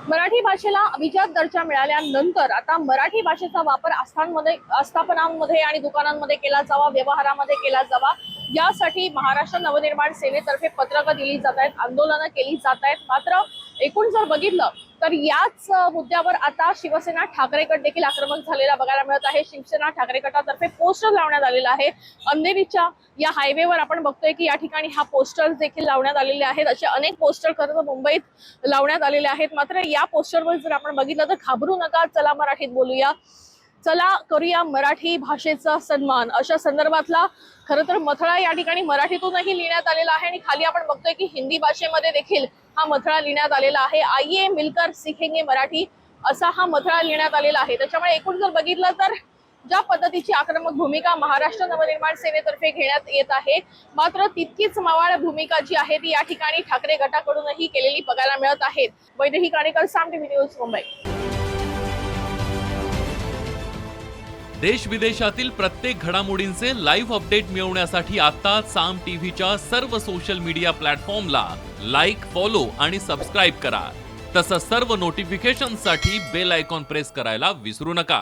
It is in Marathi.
मराठी भाषेला अभिजात दर्जा मिळाल्यानंतर आता मराठी भाषेचा वापर आस्थापनांमध्ये आणि दुकानांमध्ये केला जावा, व्यवहारामध्ये केला जावा, यासाठी महाराष्ट्र नवनिर्माण सेनेतर्फे पत्रकं दिली जात आहेत, आंदोलनं केली जात आहेत। मात्र एकूण जर बघितलं तर याच मुद्द्यावर आता शिवसेना ठाकरे गट देखील आक्रमक झालेला बघायला मिळत आहे। शिवसेना ठाकरे गटातर्फे पोस्टर लावण्यात आलेला आहे। अंधेरीच्या या हायवेवर आपण बघतोय की या ठिकाणी हा पोस्टर देखील लावण्यात आलेले आहेत। असे अनेक पोस्टर खरं मुंबईत लावण्यात आलेले आहेत। मात्र या पोस्टरवर जर आपण बघितलं तर घाबरू नका, चला मराठीत बोलूया, चला करूया मराठी भाषेचा सन्मान, अशा संदर्भातला खरं तर मथळा या ठिकाणी मराठीतूनही लिहिण्यात आलेला आहे। आणि खाली आपण बघतोय की हिंदी भाषेमध्ये देखील हा मथळा लिहिण्यात आलेला आहे। आइए मिलकर सीखेंगे मराठी, असा हा मथळा लिहिण्यात आलेला आहे। त्याच्यामुळे एकूण जर बघितलं तर ज्या पद्धतीची आक्रमक भूमिका महाराष्ट्र नवनिर्माण सेनेतर्फे घेण्यात येत आहे, मात्र तितकीच मवाळ भूमिका जी आहे ती या ठिकाणी ठाकरे गटाकडूनही केलेली बघायला मिळत आहे। वैदेही काणेकर, साम टीव्ही न्यूज, मुंबई। देश विदेशातील प्रत्येक घडामोडींचे लाईव्ह अपडेट मिळवण्यासाठी आता साम टीव्हीच्या सर्व सोशल मीडिया प्लॅटफॉर्मला लाईक, फॉलो आणि सबस्क्राईब करा। तसंच सर्व नोटिफिकेशनसाठी बेल आयकॉन प्रेस करायला विसरू नका।